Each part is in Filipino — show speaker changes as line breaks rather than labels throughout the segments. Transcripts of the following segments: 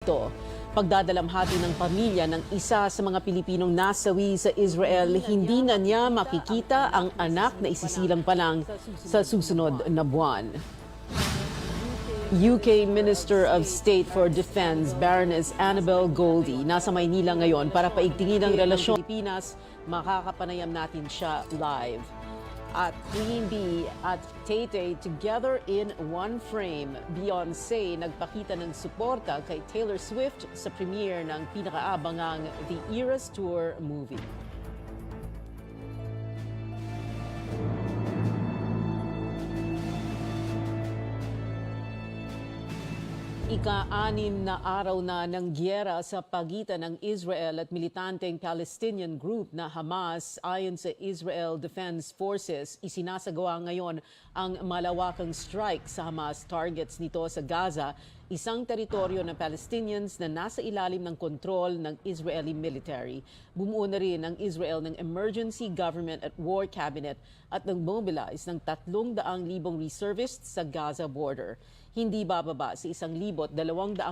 ito. Pagdadalamhati ng pamilya ng isa sa mga Pilipinong nasawi sa Israel, hindi na niya makikita ang anak na isisilang pa lang sa susunod na buwan. UK Minister of State for Defense Baroness Annabel Goldie nasa Maynila ngayon para paigtingin ang relasyon ng Pilipinas. Makakapanayam natin siya live. At Queen Bee at Tay-Tay together in one frame. Beyonce nagpakita ng suporta kay Taylor Swift sa premiere ng pinakaabangang The Eras Tour movie. Ika-6 na araw na ng giyera sa pagitan ng Israel at militanteng Palestinian group na Hamas. Ayon sa Israel Defense Forces, isinasagawa ngayon ang malawakang strike sa Hamas targets nito sa Gaza, isang teritoryo ng Palestinians na nasa ilalim ng kontrol ng Israeli military. Bumuo na rin ang Israel ng Emergency Government at War Cabinet at nag-mobilize ng 300,000 reservists sa Gaza border. Hindi bababa sa 1,200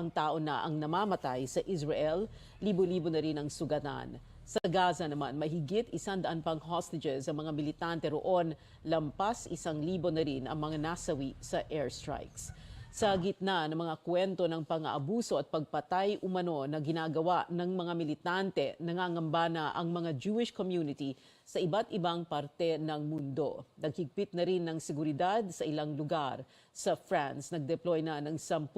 tao na ang namamatay sa Israel, libo-libo na rin ang sugatan. Sa Gaza naman, mahigit 100 pang hostages ang mga militante roon, lampas 1,000 na rin ang mga nasawi sa airstrikes. Sa gitna ng mga kwento ng pang-aabuso at pagpatay umano na ginagawa ng mga militante, nangangamba na ang mga Jewish community sa iba't ibang parte ng mundo. Naghigpit na rin ng seguridad sa ilang lugar. Sa France, nag-deploy na ng 10,000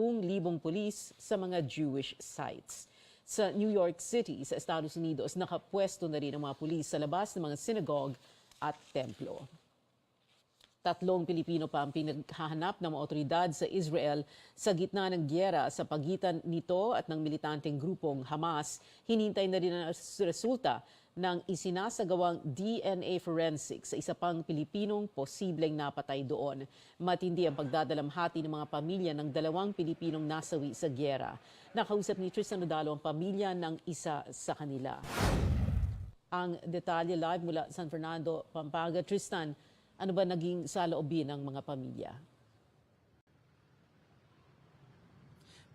pulis sa mga Jewish sites. Sa New York City, sa Estados Unidos, nakapwesto na rin ang mga pulis sa labas ng mga synagogue at templo. 3 Pilipino pa ang pinaghahanap ng mga otoridad sa Israel sa gitna ng giyera sa pagitan nito at ng militanteng grupong Hamas. Hinintay na rin ang resulta ng isinasagawang DNA forensics sa isa pang Pilipinong posibleng napatay doon. Matindi ang pagdadalamhati ng mga pamilya ng 2 Pilipinong nasawi sa giyera. Nakausap ni Tristan Nodalo ang pamilya ng isa sa kanila. Ang detalye live mula San Fernando, Pampanga. Tristan, ano ba naging saloobin ng mga pamilya?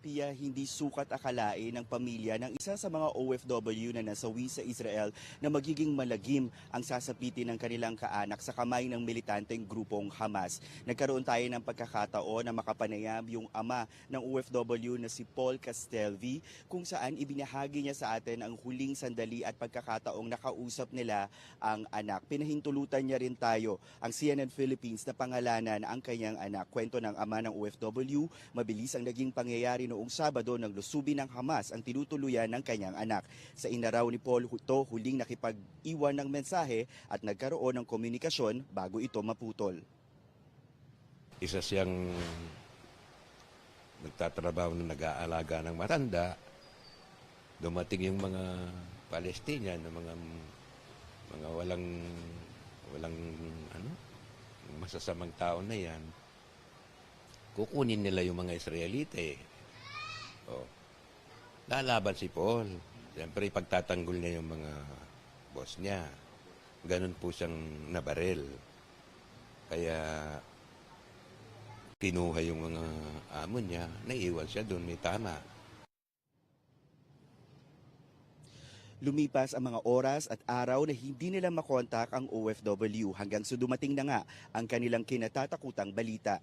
Pia, hindi sukat akalain ng pamilya ng isa sa mga OFW na nasawi sa Israel na magiging malagim ang sasapitin ng kanilang kaanak sa kamay ng militanteng grupong Hamas. Nagkaroon tayo ng pagkakataon na makapanayam yung ama ng OFW na si Paul Castelvi, kung saan ibinahagi niya sa atin ang huling sandali at pagkakataong nakausap nila ang anak. Pinahintulutan niya rin tayo ang CNN Philippines na pangalanan ang kanyang anak. Kwento ng ama ng OFW, mabilis ang naging pangyayari noong Sabado nang lusubin ng Hamas ang tinutuluyan ng kanyang anak. Sa inaraw ni Paul ito, huling nakipag-iwan ng mensahe at nagkaroon ng komunikasyon bago ito maputol.
Isa siyang nagtatrabaho na nag-aalaga ng matanda. Dumating yung mga Palestinian, mga walang masasamang tao na yan. Kukunin nila yung mga Israelite. Lalaban si Paul. Siyempre, pagtatanggol niya yung mga boss niya. Ganun po siyang nabaril. Kaya, kinuha yung mga amo niya, naiiwan siya doon, may tama.
Lumipas ang mga oras at araw na hindi nila makontak ang OFW hanggang sa dumating na nga ang kanilang kinatatakutang balita.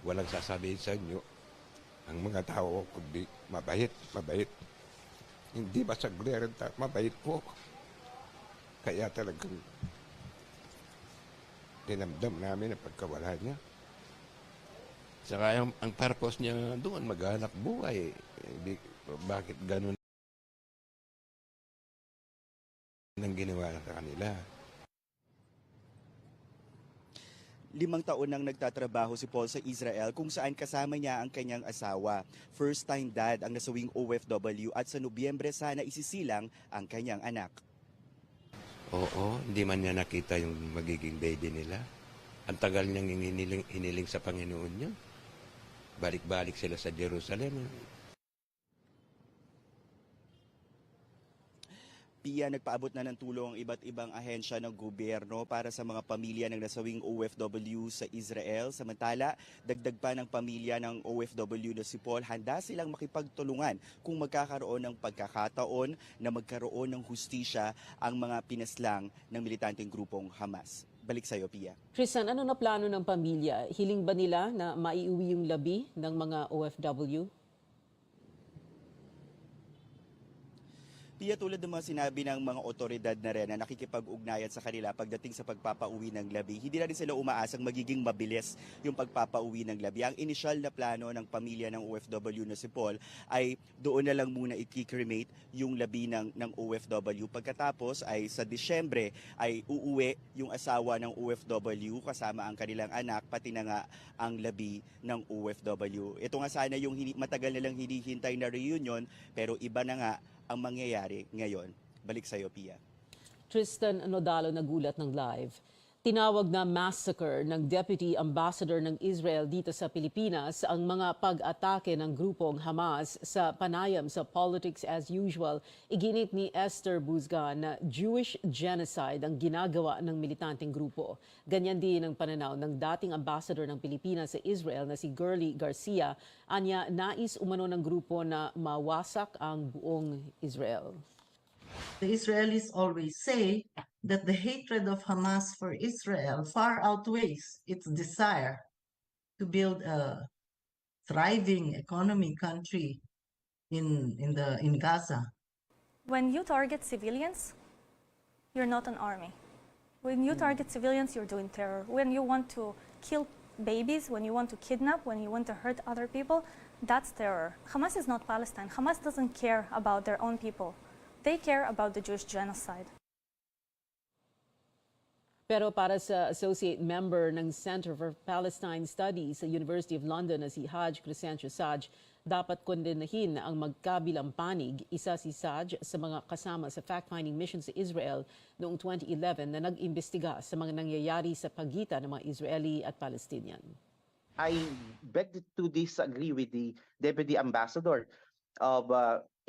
Walang sasabihin sa inyo, ang mga tao, kundi mabait. Hindi masagliran, mabait po. Kaya talagang dinamdam namin ang pagkawala niya. Saka ang purpose niya doon, maghanap buhay. Bakit ganun ang ginawa sa kanila?
5 taon nang nagtatrabaho si Paul sa Israel kung saan kasama niya ang kanyang asawa. First-time dad ang nasawing OFW at sa Nobyembre sana isisilang ang kanyang anak.
Oo, hindi man niya nakita yung magiging baby nila. Ang tagal niyang hiniling sa Panginoon niya. Balik-balik sila sa Jerusalem.
Pia, nagpaabot na ng tulong ang iba't ibang ahensya ng gobyerno para sa mga pamilya ng nasawing OFW sa Israel. Samantala, dagdag pa ng pamilya ng OFW na si Paul, handa silang makipagtulungan kung magkakaroon ng pagkakataon na magkaroon ng hustisya ang mga pinaslang ng militanteng grupong Hamas. Balik sa iyo, Pia.
Tristan, ano na plano ng pamilya? Hiling ba nila na maiuwi yung labi ng mga OFW?
Pia, tulad ng mga sinabi ng mga otoridad na rin na nakikipag-ugnayan sa kanila pagdating sa pagpapauwi ng labi, hindi na rin sila umaasang magiging mabilis yung pagpapauwi ng labi. Ang initial na plano ng pamilya ng OFW na si Paul ay doon na lang muna i-cremate yung labi ng OFW. Pagkatapos ay sa Disyembre ay uuwi yung asawa ng OFW kasama ang kanilang anak, pati na nga ang labi ng OFW. Ito nga sana yung matagal na lang hinihintay na reunion, pero iba na nga ang mangyayari ngayon. Balik sa iyo, Pia.
Tristan Nodalo nagulat ng live. Tinawag na massacre ng Deputy Ambassador ng Israel dito sa Pilipinas ang mga pag-atake ng grupong Hamas sa panayam sa Politics as Usual. Iginit ni Esther Buzgan na Jewish genocide ang ginagawa ng militanteng grupo. Ganyan din ang pananaw ng dating Ambassador ng Pilipinas sa Israel na si Gurley Garcia. Anya, nais umano ng grupo na mawasak ang buong Israel.
The Israelis always say that the hatred of Hamas for Israel far outweighs its desire to build a thriving economy country in Gaza.
When you target civilians, you're not an army. When you target civilians, you're doing terror. When you want to kill babies, when you want to kidnap, when you want to hurt other people, that's terror. Hamas is not Palestine. Hamas doesn't care about their own people. They care about the Jewish genocide.
Pero para sa associate member ng Center for Palestine Studies sa University of London na si Haj Crescencio Saj, dapat kondenahin ang magkabilang panig. Isa si Saj sa mga kasama sa fact-finding mission sa Israel noong 2011 na nag-imbestiga sa mga nangyayari sa pagitan ng mga Israeli at Palestinian.
I beg to disagree with the Deputy Ambassador of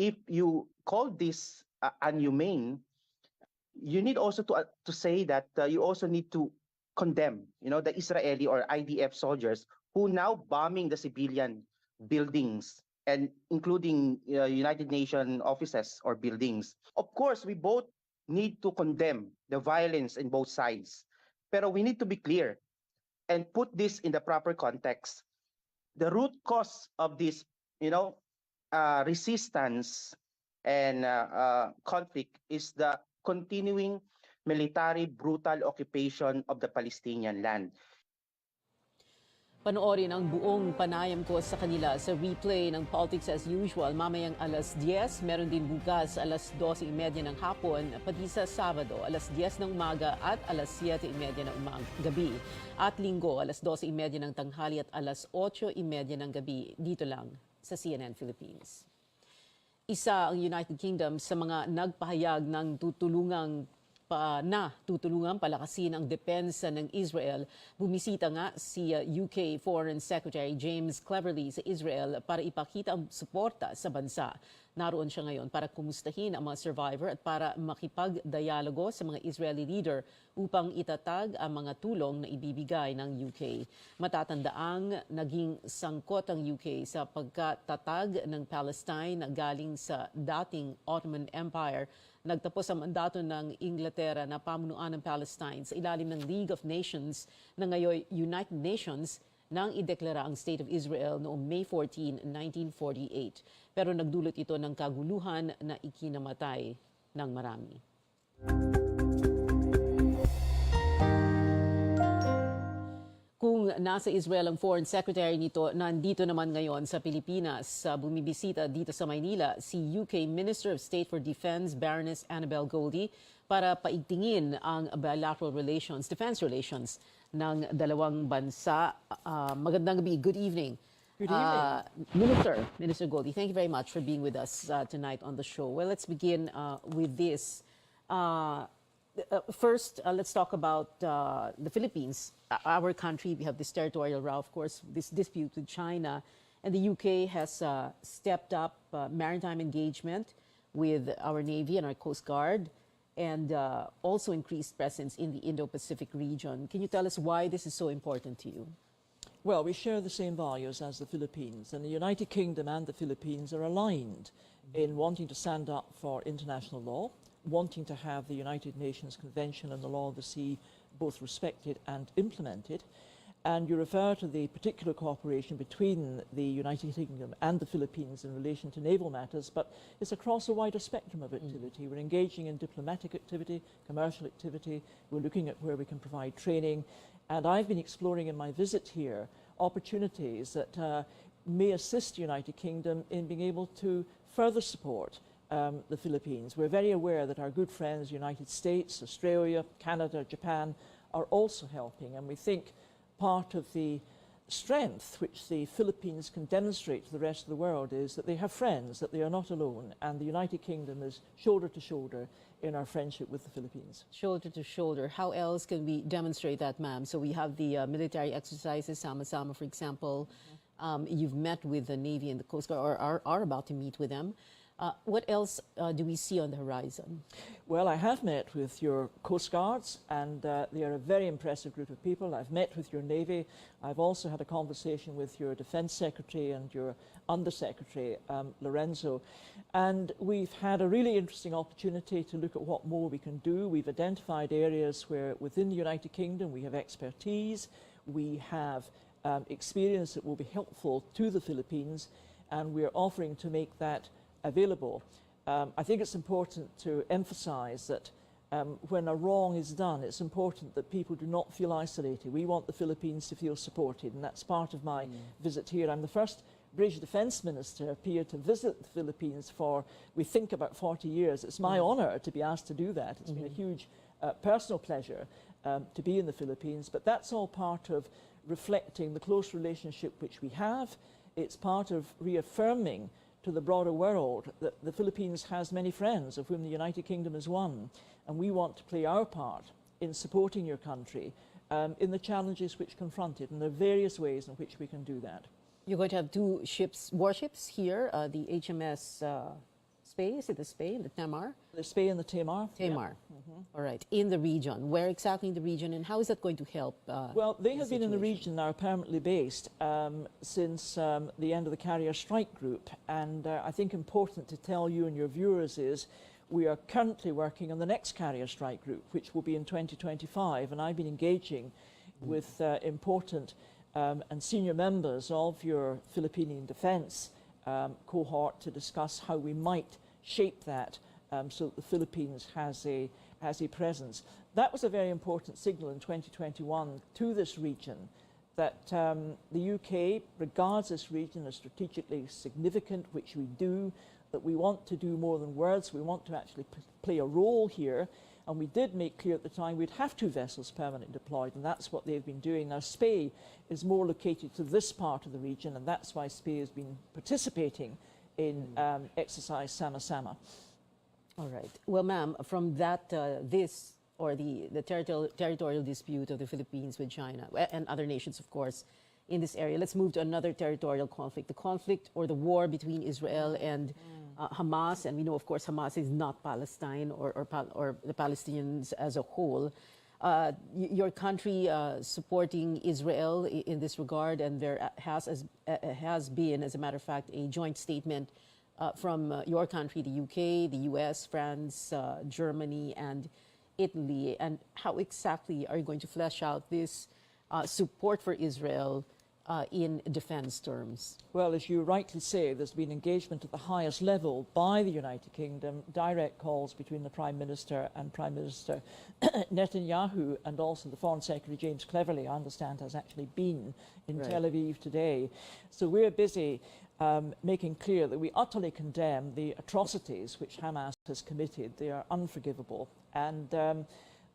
if you call this inhumane, you need also to say that you also need to condemn, the Israeli or IDF soldiers who now bombing the civilian buildings and including United Nations offices or buildings. Of course, we both need to condemn the violence in both sides, pero we need to be clear and put this in the proper context. The root cause of this, resistance and conflict is the continuing military brutal occupation of the Palestinian land.
Panoorin ang buong panayam ko sa kanila sa replay ng Politics as Usual mamayang alas 10. Meron din bukas alas 12:30 ng hapon, pati sa Sabado alas 10 ng umaga at alas 7:30 ng gabi. At Linggo alas 12:30 ng tanghali at alas 8:30 ng gabi dito lang sa CNN Philippines. Isa ang United Kingdom sa mga nagpahayag ng tutulungang palakasin ang depensa ng Israel. Bumisita nga si UK Foreign Secretary James Cleverly sa Israel para ipakita ang suporta sa bansa. Naroon siya ngayon para kumustahin ang mga survivor at para makipagdialogo sa mga Israeli leader upang itatag ang mga tulong na ibibigay ng UK. Matatandaang naging sangkot ang UK sa pagkatatag ng Palestine na galing sa dating Ottoman Empire. Nagtapos ang mandato ng Inglaterra na pamunuan ng Palestine sa ilalim ng League of Nations na ngayon United Nations nang ideklara ang State of Israel noong May 14, 1948. Pero nagdulot ito ng kaguluhan na ikinamatay ng marami. Kung nasa Israel ang Foreign Secretary nito, nandito naman ngayon sa Pilipinas. Bumibisita dito sa Maynila si UK Minister of State for Defense Baroness Annabel Goldie para paigtingin ang bilateral relations, defense relations ng dalawang bansa. Magandang gabi. Good evening. Good evening. Minister Goldie, thank you very much for being with us tonight on the show. Well, let's begin with this. First, let's talk about the Philippines. Our country, we have this territorial row, of course, this dispute with China. And the UK has stepped up maritime engagement with our Navy and our Coast Guard, and also increased presence in the Indo-Pacific region. Can you tell us why this is so important to you?
Well, we share the same values as the Philippines, and the United Kingdom and the Philippines are aligned in wanting to stand up for international law, wanting to have the United Nations Convention on the Law of the Sea both respected and implemented. And you refer to the particular cooperation between the United Kingdom and the Philippines in relation to naval matters, but it's across a wider spectrum of activity. We're engaging in diplomatic activity, commercial activity, we're looking at where we can provide training, and I've been exploring in my visit here opportunities that may assist the United Kingdom in being able to further support the Philippines. We're very aware that our good friends, United States, Australia, Canada, Japan, are also helping, and we think part of the strength which the Philippines can demonstrate to the rest of the world is that they have friends, that they are not alone, and the United Kingdom is shoulder to shoulder in our friendship with the Philippines.
Shoulder to shoulder. How else can we demonstrate that, ma'am? So we have the military exercises, Sama-Sama, for example. You've met with the Navy and the Coast Guard, or are about to meet with them. What else do we see on the horizon?
Well, I have met with your Coast Guards, and they are a very impressive group of people. I've met with your Navy. I've also had a conversation with your Defence Secretary and your Undersecretary, Lorenzo. And we've had a really interesting opportunity to look at what more we can do. We've identified areas where within the United Kingdom we have expertise, we have experience that will be helpful to the Philippines, and we're offering to make that available. I think it's important to emphasize that when a wrong is done, it's important that people do not feel isolated. We want the Philippines to feel supported, and that's part of my visit here. I'm the first British Defence Minister here to visit the Philippines for, we think, about 40 years. It's my honour to be asked to do that. It's been a huge personal pleasure to be in the Philippines, but that's all part of reflecting the close relationship which we have. It's part of reaffirming to the broader world that the Philippines has many friends, of whom the United Kingdom is one, and we want to play our part in supporting your country in the challenges which confront it, and there are various ways in which we can do that.
You're going to have two warships here, the HMS Spey, is it the Spey, the Tamar?
The Spey and the Tamar.
Tamar. All right, in the region. Where exactly in the region, and how is that going to help?
Well, they have been in the region now permanently based since the end of the carrier strike group, and I think important to tell you and your viewers is we are currently working on the next carrier strike group, which will be in 2025, and I've been engaging with important and senior members of your Philippine defence cohort to discuss how we might shape that so that the Philippines has a presence. That was a very important signal in 2021 to this region, that the UK regards this region as strategically significant, which we do, that we want to do more than words, we want to actually play a role here, and we did make clear at the time we'd have 2 vessels permanently deployed, and that's what they've been doing. Now, Spey is more located to this part of the region, and that's why Spey has been participating in exercise Sama-Sama.
All right. Well, ma'am, from that, the territorial dispute of the Philippines with China and other nations, of course, in this area, let's move to another territorial conflict, the conflict or the war between Israel and Hamas. And we know, of course, Hamas is not Palestine or the Palestinians as a whole. Your country supporting Israel in this regard, and there has been, as a matter of fact, a joint statement from your country, the UK, the US, France, Germany, and Italy. And how exactly are you going to flesh out this support for Israel in defense terms?
Well, as you rightly say, there's been engagement at the highest level by the United Kingdom, direct calls between the Prime Minister and Prime Minister Netanyahu, and also the Foreign Secretary James Cleverly, I understand, has actually been in Tel Aviv today. So we're busy making clear that we utterly condemn the atrocities which Hamas has committed. They are unforgivable, and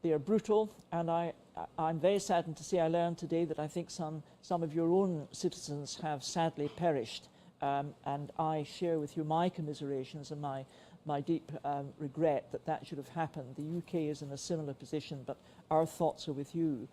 they are brutal, and I'm very saddened to say I learned today that I think some of your own citizens have sadly perished, and I share with you my commiserations and my deep regret that that should have happened. The UK is in a similar position, but our thoughts are with you.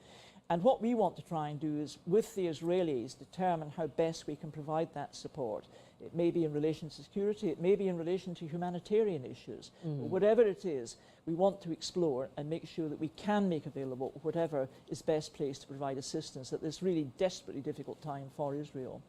And what we want to try and do is, with the Israelis, determine how best we can provide that support It may be in relation to security. It may be in relation to humanitarian issues. Whatever it is, we want to explore and make sure that we can make available whatever is best placed to provide assistance at this really desperately difficult time for Israel.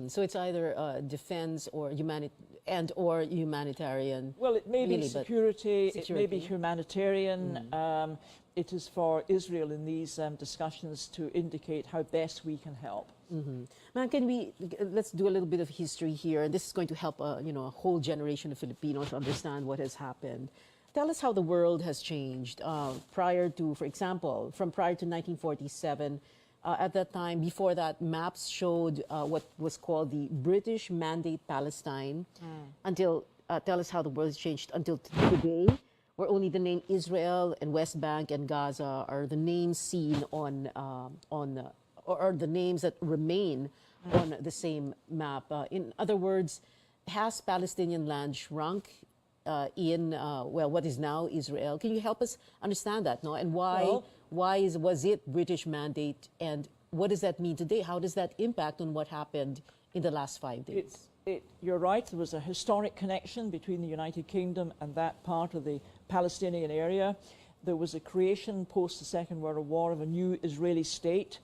So it's either defense or humanitarian.
Well, it may be
really, but
security, it may be
security.
humanitarian. It is for Israel in these discussions to indicate how best we can help.
Man, let's do a little bit of history here. This is going to help a whole generation of Filipinos understand what has happened. Tell us how the world has changed prior to, for example, from prior to 1947. At that time, before that, maps showed what was called the British Mandate Palestine. Until tell us how the world has changed until today, where only the name Israel and West Bank and Gaza are the names seen or the names that remain on the same map. In other words, has Palestinian land shrunk in what is now Israel? Can you help us understand that, no? And why was it British mandate, and what does that mean today? How does that impact on what happened in the last 5 days?
You're right, there was a historic connection between the United Kingdom and that part of the Palestinian area. There was a creation post the Second World War of a new Israeli state,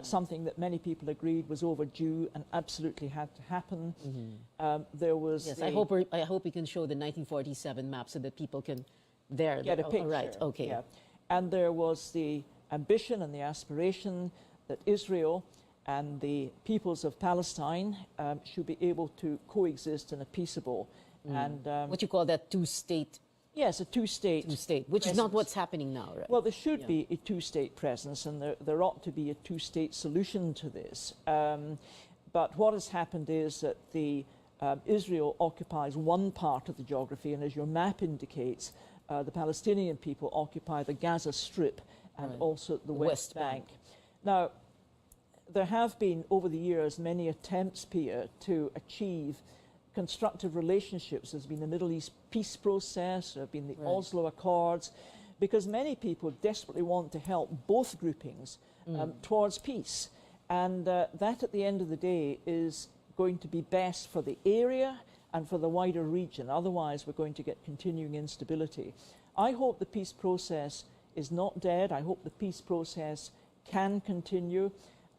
something that many people agreed was overdue and absolutely had to happen. There was
Yes, I hope we can show the 1947 map so that people can
get a picture.
Right, okay.
Yeah. And there was the ambition and the aspiration that Israel and the peoples of Palestine should be able to coexist in a peaceable and
What you call that two-state,
yes, a two-state
which is not
presence.
what's happening now, right?
Well, there should be a two-state presence, and there ought to be a two-state solution to this. But what has happened is that Israel occupies one part of the geography, and as your map indicates, the Palestinian people occupy the Gaza Strip and also the West Bank. Now, there have been, over the years, many attempts, Pia, to achieve constructive relationships. There's been the Middle East peace process, there have been the Oslo Accords, because many people desperately want to help both groupings towards peace. And that, at the end of the day, is going to be best for the area and for the wider region. Otherwise, we're going to get continuing instability. I hope the peace process is not dead. I hope the peace process can continue.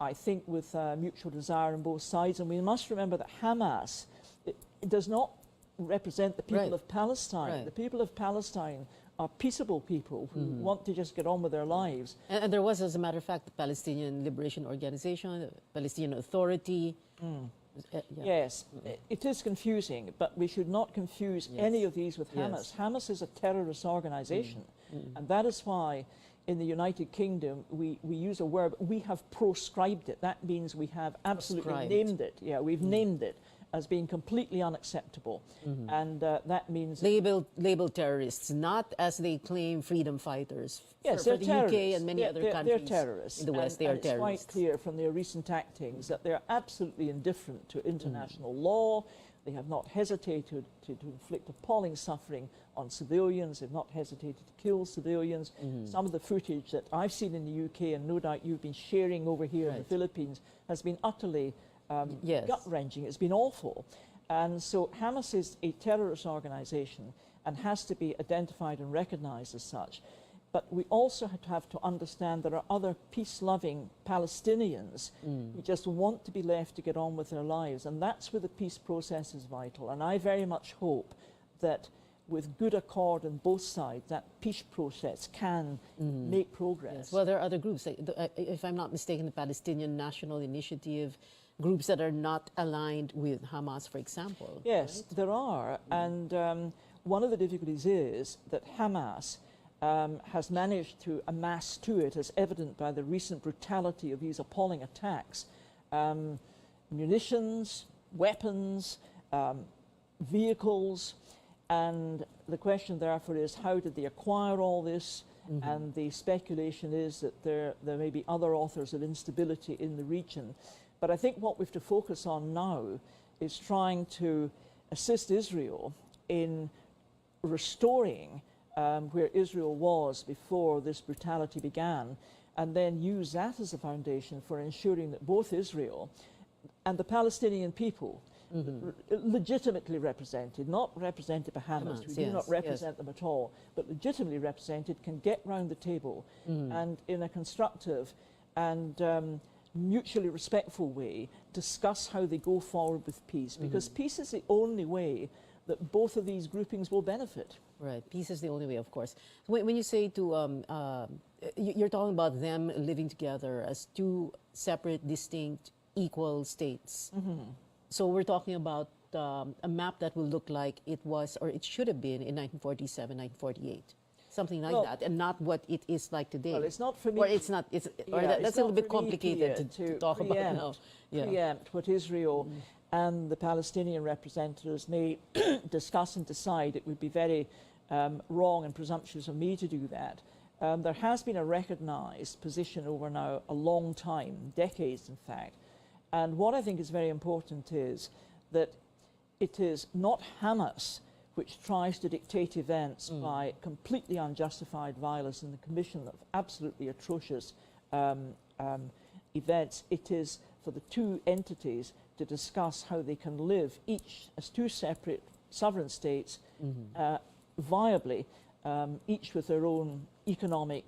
I think with mutual desire on both sides. And we must remember that Hamas, it does not represent the people of Palestine.
Right.
The people of Palestine are peaceable people who want to just get on with their lives.
And there was, as a matter of fact, the Palestinian Liberation Organization, the Palestinian Authority.
Yes, it is confusing, but we should not confuse any of these with Hamas. Hamas is a terrorist organization, and that is why in the United Kingdom we use a word, we have proscribed it. That means we have absolutely named it. Yeah, we've named it as being completely unacceptable, and that means
labeled terrorists, not as they claim freedom fighters.
Yes,
for
they're
the
terrorists.
UK and many other countries
They're terrorists.
in the West. They are
and
terrorists.
It's quite clear from their recent actings that they're absolutely indifferent to international law. They have not hesitated to inflict appalling suffering on civilians. They've not hesitated to kill civilians. Some of the footage that I've seen in the UK, and no doubt you've been sharing over here in the Philippines, has been utterly gut-wrenching. It's been awful. And so Hamas is a terrorist organization and has to be identified and recognized as such. But we also have to understand there are other peace-loving Palestinians who just want to be left to get on with their lives. And that's where the peace process is vital. And I very much hope that with good accord on both sides, that peace process can make progress.
Yes. Well, there are other groups. If I'm not mistaken, the Palestinian National Initiative, groups that are not aligned with Hamas, for example.
Yes, there are. And one of the difficulties is that Hamas has managed to amass to it, as evident by the recent brutality of these appalling attacks, munitions, weapons, vehicles, and the question therefore is, how did they acquire all this? And the speculation is that there may be other authors of instability in the region. But I think what we have to focus on now is trying to assist Israel in restoring where Israel was before this brutality began, and then use that as a foundation for ensuring that both Israel and the Palestinian people legitimately represented, not represented by Hamas. We do
yes,
not
yes.
represent them at all, but legitimately represented, can get round the table and in a constructive and mutually respectful way discuss how they go forward with peace, because peace is the only way that both of these groupings will benefit.
Right, peace is the only way, of course. When you say to, you're talking about them living together as two separate, distinct, equal states. So we're talking about a map that will look like it was, or it should have been in 1947, 1948. Something like
Well,
that, and not what it is like today.
Well, it's not for me.
Or it's not. It's or
Yeah,
that's
it's
a little
not
bit
for me,
complicated
Pia,
to talk about
preempt,
now. Yeah.
preempt what Israel and the Palestinian representatives may discuss and decide. It would be very wrong and presumptuous of me to do that. There has been a recognised position over now a long time, decades in fact, and what I think is very important is that it is not Hamas which tries to dictate events by completely unjustified violence and the commission of absolutely atrocious events. It is for the two entities to discuss how they can live each as two separate sovereign states viably, each with their own economic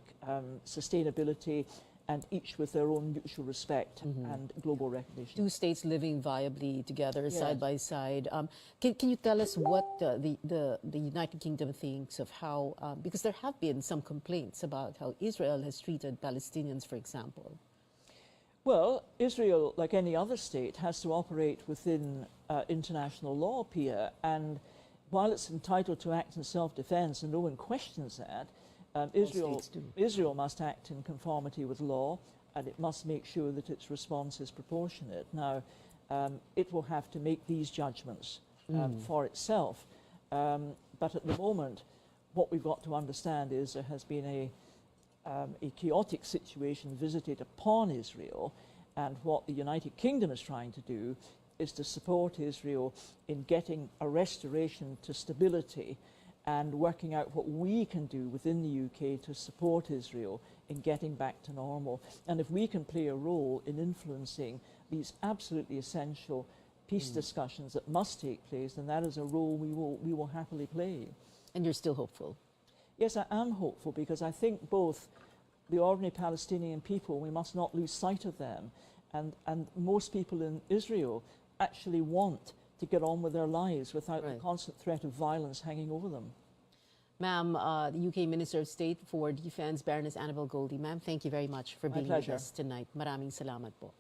sustainability and each with their own mutual respect and global recognition.
Two states living viably together,
Yes.
side by side. Can you tell us what the United Kingdom thinks of how, because there have been some complaints about how Israel has treated Palestinians, for example.
Well, Israel, like any other state, has to operate within international law, Pia, and while it's entitled to act in self-defense, and no one questions that,
states do.
Israel must act in conformity with law, and it must make sure that its response is proportionate. Now, it will have to make these judgments for itself, but at the moment, what we've got to understand is there has been a chaotic situation visited upon Israel, and what the United Kingdom is trying to do is to support Israel in getting a restoration to stability and working out what we can do within the UK to support Israel in getting back to normal. And if we can play a role in influencing these absolutely essential peace discussions that must take place, then that is a role we will happily play.
And you're still hopeful.
Yes, I am hopeful because I think both the ordinary Palestinian people, we must not lose sight of them, and most people in Israel actually want to get on with their lives without the
Right.
constant threat of violence hanging over them.
Ma'am, the UK Minister of State for Defense, Baroness Annabel Goldie. Ma'am, thank you very much for
My
being
pleasure.
with us tonight. Maraming salamat po.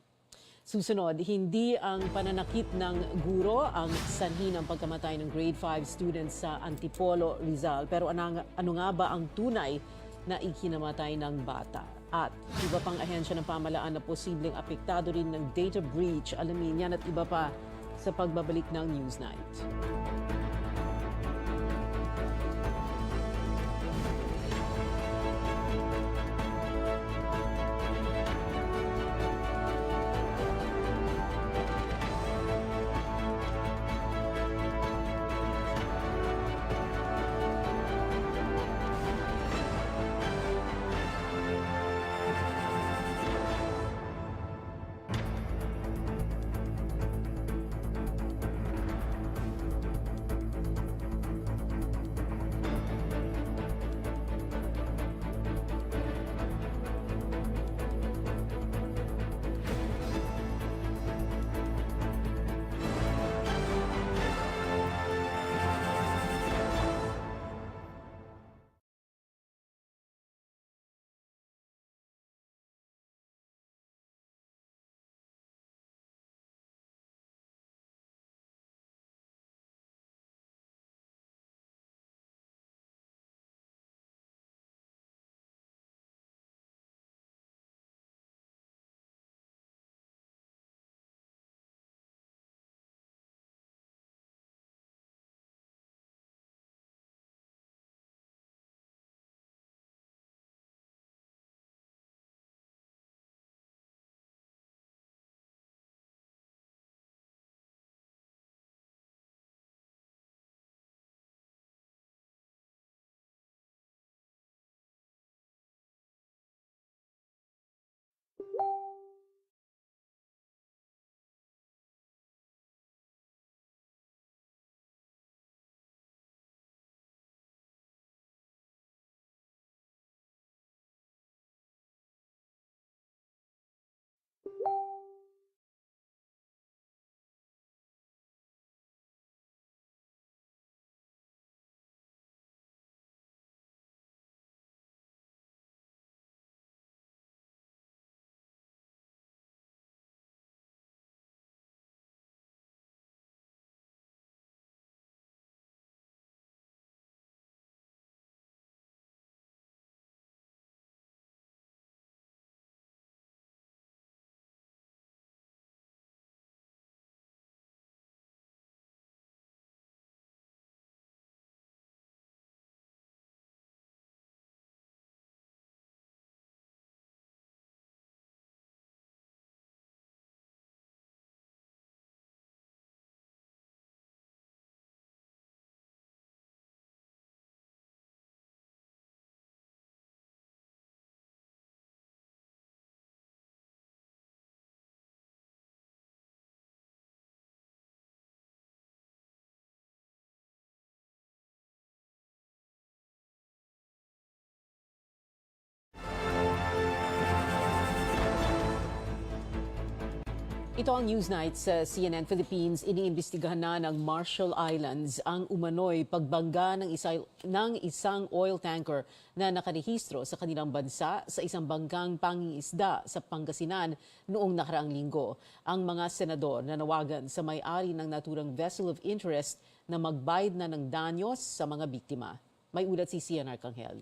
Susunod, hindi ang pananakit ng guro ang sanhi ng pagkamatay ng grade 5 students sa Antipolo, Rizal. Pero ano nga ba ang tunay na ikinamatay ng bata? At iba pang ahensya ng pamahalaan na posibleng apektado rin ng data breach. Alamin yan at iba pa sa pagbabalik ng Newsnight. Ito ang Newsnight sa CNN Philippines. Iniimbestigahan na ng Marshall Islands ang umano'y pagbangga ng isang oil tanker na nakarehistro sa kanilang bansa sa isang banggang pangingisda sa Pangasinan noong nakaraang linggo. Ang mga senador nanawagan sa may-ari ng naturang vessel of interest na magbayad na ng danyos sa mga biktima. May ulat si Sian Arcangel.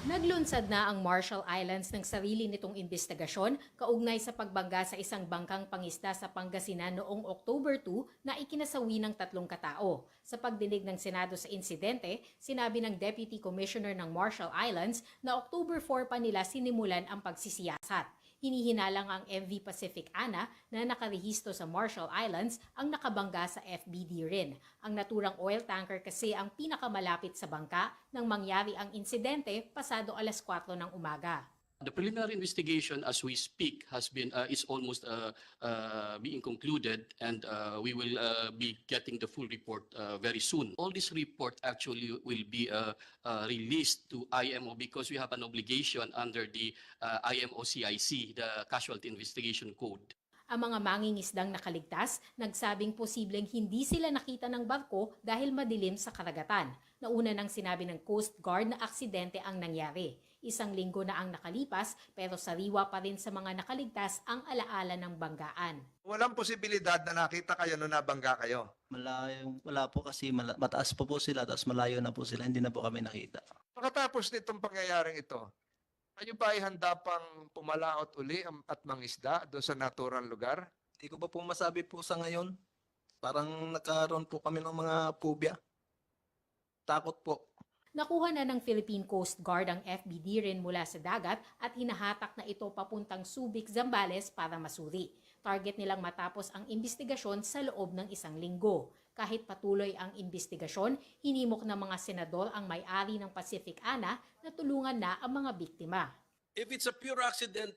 Naglunsad na ang Marshall Islands ng sarili nitong investigasyon kaugnay sa pagbangga sa isang bangkang pangisda sa Pangasinan noong October 2 na ikinasawi ng 3 katao. Sa pagdinig ng Senado sa insidente, sinabi ng Deputy Commissioner ng Marshall Islands na October 4 pa nila sinimulan ang pagsisiyasat. Hinihinalang ang MV Pacific Ana na nakarehistro sa Marshall Islands ang nakabangga sa FBD rin. Ang naturang oil tanker kasi ang pinakamalapit sa bangka nang mangyari ang insidente pasado alas 4 ng umaga.
The preliminary investigation as we speak has been is almost being concluded, and we will be getting the full report very soon. All this report actually will be released to IMO because we have an obligation under the IMO CIC, the Casualty Investigation Code.
Ang mga mangingisdang nakaligtas, nagsabing posibleng hindi sila nakita ng barko dahil madilim sa karagatan. Nauna nang sinabi ng Coast Guard na aksidente ang nangyari. 1 linggo na ang nakalipas pero sariwa pa rin sa mga nakaligtas ang alaala ng banggaan.
Walang posibilidad na nakita kayo nung nabangga kayo.
Wala po kasi mataas po sila tapos malayo na po sila, hindi na po kami nakita.
Pagkatapos nitong pangyayaring ito, kayo ba ay handa pang pumalaot uli at mangisda doon sa naturang lugar?
Hindi ko pa po masabi po sa ngayon. Parang nagkaroon po kami ng mga phobia. Takot po.
Nakuha na ng Philippine Coast Guard ang FBD rin mula sa dagat at hinahatak na ito papuntang Subic, Zambales para masuri. Target nilang matapos ang investigasyon sa loob ng 1 linggo. Kahit patuloy ang investigasyon, hinimok ng mga senador ang may-ari ng Pacific Ana na tulungan na ang mga biktima.
If it's a pure accident,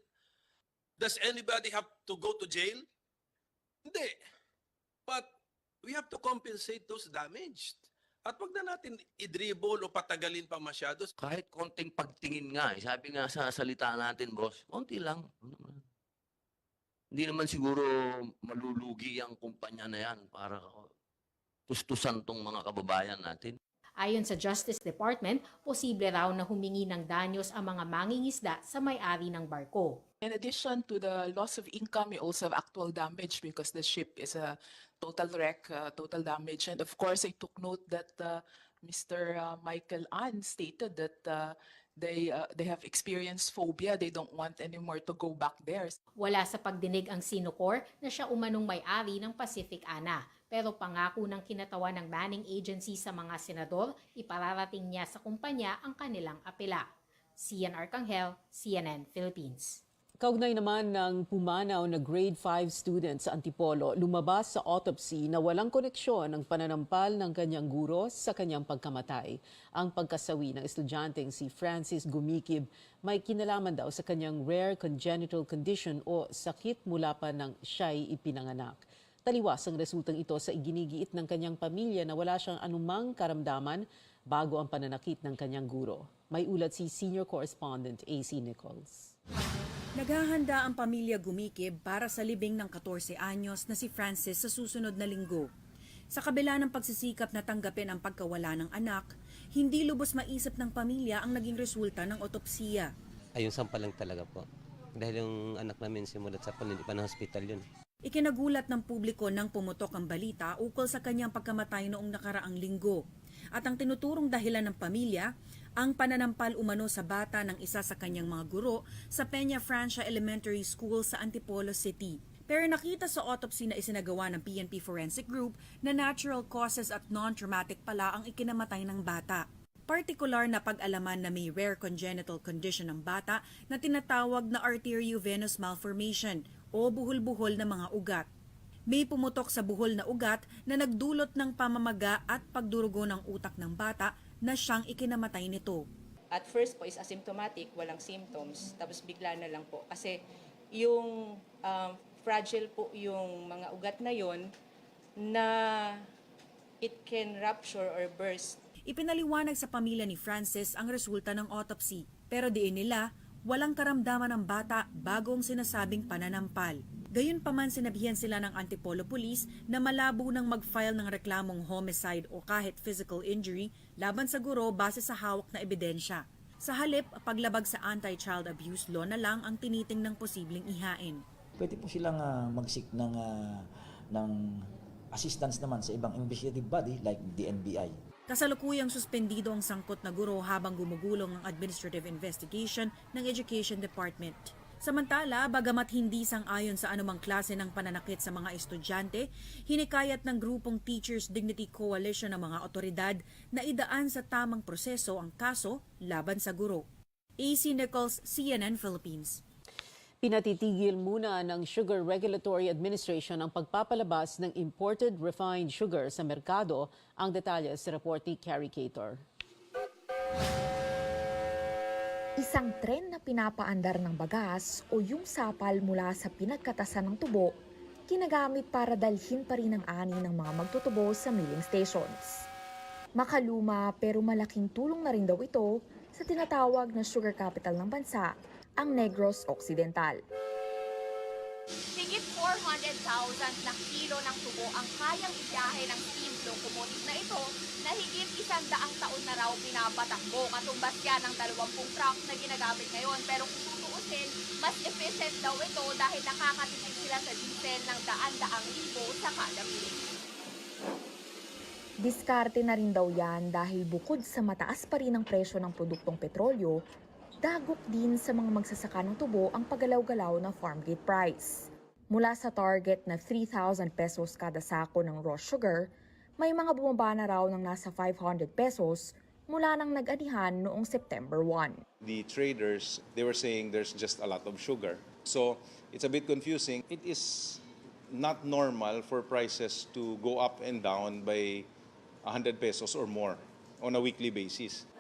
does anybody have to go to jail? Hindi. But we have to compensate those damaged. At wag na natin i-dribble o patagalin pa masyado.
Kahit konting pagtingin nga, sabi nga sa salita natin, boss, konti lang. Hindi naman siguro malulugi ang kumpanya na yan para tustusan tong mga kababayan natin.
Ayon sa Justice Department, posible raw na humingi ng danyos ang mga mangingisda sa may-ari ng barko.
In addition to the loss of income, we also have actual damage because the ship is a total wreck, total damage. And of course, I took note that Mr. Michael An stated that they have experienced phobia. They don't want anymore to go back there.
Wala sa pagdinig ang Sinocor na siya umanong may-ari ng Pacific Ana. Pero pangako ng kinatawan ng manning agency sa mga senador, ipararating niya sa kumpanya ang kanilang apela. Sian Arcangel, CNN Philippines.
Kaugnay naman ng pumanaw na grade 5 student sa Antipolo, lumabas sa autopsy na walang koneksyon ang pananampal ng kanyang guro sa kanyang pagkamatay. Ang pagkasawi ng estudyanteng si Francis Gumikib may kinalaman daw sa kanyang rare congenital condition o sakit mula pa nang siya'y ipinanganak. Taliwas ang resultang ito sa iginigiit ng kanyang pamilya na wala siyang anumang karamdaman bago ang pananakit ng kanyang guro. May ulat si Senior Correspondent AC Nichols.
Naghahanda ang pamilya Gumikib para sa libing ng 14 anyos na si Francis sa susunod na linggo. Sa kabila ng pagsisikap na tanggapin ang pagkawala ng anak, hindi lubos maisip ng pamilya ang naging resulta ng otopsiya.
Ayun sampalang talaga po. Dahil yung anak namin simulat sa hindi pa ng hospital yun.
Ikinagulat ng publiko nang pumutok ang balita ukol sa kanyang pagkamatay noong nakaraang linggo. At ang tinuturong dahilan ng pamilya, ang pananampal umano sa bata ng isa sa kanyang mga guro sa Peña Francia Elementary School sa Antipolo City. Pero nakita sa autopsy na isinagawa ng PNP Forensic Group na natural causes at non-traumatic pala ang ikinamatay ng bata. Partikular na pag-alaman na may rare congenital condition ng bata na tinatawag na arteriovenous malformation o buhol-buhol na mga ugat. May pumutok sa buhol na ugat na nagdulot ng pamamaga at pagdurugo ng utak ng bata na siyang ikinamatay nito.
At first po is asymptomatic, walang symptoms, tapos bigla na lang po. Kasi yung fragile po yung mga ugat na yon na it can rupture or burst.
Ipinaliwanag sa pamilya ni Francis ang resulta ng autopsy. Pero diin nila, walang karamdaman ng bata bago ang sinasabing pananampal. Gayunpaman sinabihan sila ng Antipolo Police na malabo nang mag-file ng reklamong homicide o kahit physical injury laban sa guro base sa hawak na ebidensya. Sa halip, paglabag sa anti-child abuse law na lang ang tinitingnang posibleng ihain.
Pwede po silang mag-seek ng assistance naman sa ibang investigative body like the NBI.
Kasalukuyang suspendido ang sangkot na guro habang gumugulong ang administrative investigation ng Education Department. Samantala, bagamat hindi sang-ayon sa anumang klase ng pananakit sa mga estudyante, hinikayat ng grupong Teachers Dignity Coalition ng mga otoridad na idaan sa tamang proseso ang kaso laban sa guro. AC Nichols, CNN Philippines.
Pinatitigil muna ng Sugar Regulatory Administration ang pagpapalabas ng imported refined sugar sa merkado. Ang detalye sa report ni Carrie Cator.
Isang tren na pinapaandar ng bagas o yung sapal mula sa pinagkatasan ng tubo, ginagamit para dalhin pa rin ang ani ng mga magtutubo sa milling stations. Makaluma pero malaking tulong na rin daw ito sa tinatawag na sugar capital ng bansa, ang Negros Occidental.
Higit 400,000 na kilo ng tubo ang kayang ibiyahe ng steam locomotive na ito na higit 100 taon na raw pinapatakbo. Katumbas yan ng 20 truck na ginagamit ngayon. Pero kung tutuusin, mas efficient daw ito dahil nakakatipid sila sa diesel ng daan-daang libo sa kada milling.
Diskarte na rin daw yan dahil bukod sa mataas pa rin ang presyo ng produktong petrolyo, dagok din sa mga magsasaka ng tubo ang paggalaw-galaw ng farm gate price. Mula sa target na 3,000 pesos kada sako ng raw sugar, may mga bumaba na raw ng nasa 500 pesos mula nang nag-anihan noong September 1.
The traders, they were saying there's just a lot of sugar. So it's a bit confusing. It is not normal for prices to go up and down by 100 pesos or more on a weekly basis.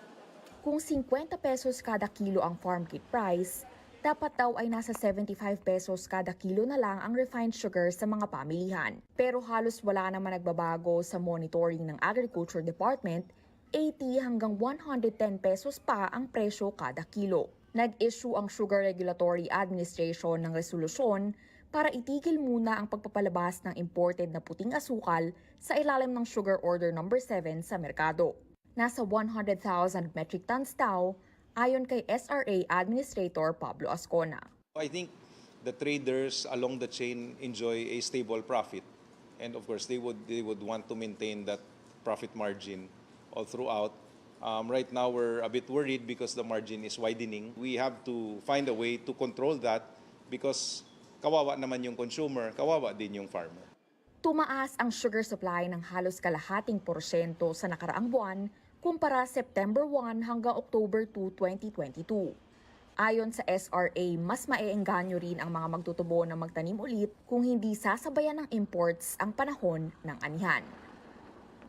Kung 50 pesos kada kilo ang farm gate price, dapat daw ay nasa 75 pesos kada kilo na lang ang refined sugar sa mga pamilihan. Pero halos wala naman nagbabago sa monitoring ng Agriculture Department, 80 hanggang 110 pesos pa ang presyo kada kilo. Nag-issue ang Sugar Regulatory Administration ng resolusyon para itigil muna ang pagpapalabas ng imported na puting asukal sa ilalim ng Sugar Order No. 7 sa merkado. Nasa 100,000 metric tons daw, ayon kay SRA Administrator Pablo Ascona.
I think the traders along the chain enjoy a stable profit, and of course they would want to maintain that profit margin all throughout. Right now we're a bit worried because the margin is widening. We have to find a way to control that because kawawa naman yung consumer, kawawa din yung farmer.
Tumaas ang sugar supply ng halos kalahating porsyento sa nakaraang buwan kumpara September 1 hanggang October 2, 2022. Ayon sa SRA, mas maeengganyo rin ang mga magtutubo na magtanim ulit kung hindi sasabayan ng imports ang panahon ng anihan.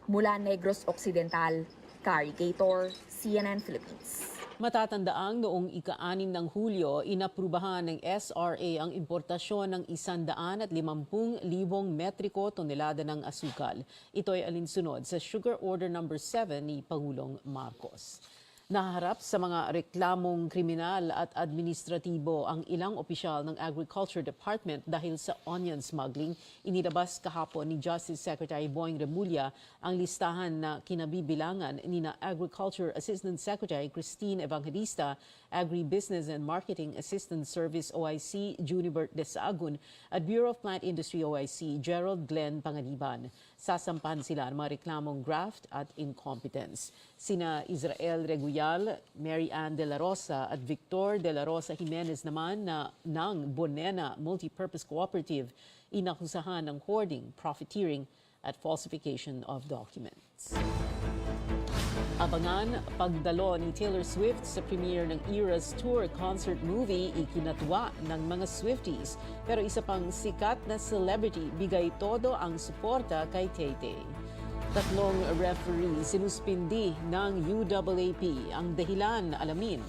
Mula Negros Occidental, Carrie Cator, CNN Philippines.
Matatandaang noong ika-6 ng Hulyo, inaprubahan ng SRA ang importasyon ng 150,000 metriko tonelada ng asukal. Ito ay alinsunod sa Sugar Order No. 7 ni Pangulong Marcos. Nahaharap sa mga reklamong kriminal at administratibo ang ilang opisyal ng Agriculture Department dahil sa onion smuggling. Inilabas kahapon ni Justice Secretary Boying Remulla ang listahan na kinabibilangan ni na Agriculture Assistant Secretary Christine Evangelista, Agribusiness and Marketing Assistant Service OIC Junibert Desagun at Bureau of Plant Industry OIC Gerald Glenn Panganiban. Sasampan sila ng mga reklamong graft at incompetence. Sina Israel Reguyal, Mary Ann De La Rosa at Victor De La Rosa Jimenez naman ng Bonena Multipurpose Cooperative inakusahan ng hoarding, profiteering at falsification of documents. Abangan pagdalo ni Taylor Swift sa premiere ng Eras Tour concert movie, ikinatwa ng mga Swifties. Pero isa pang sikat na celebrity, bigay todo ang suporta kay Tay-Tay. 3 referee sinuspindi ng UAAP. Ang dahilan, alamin.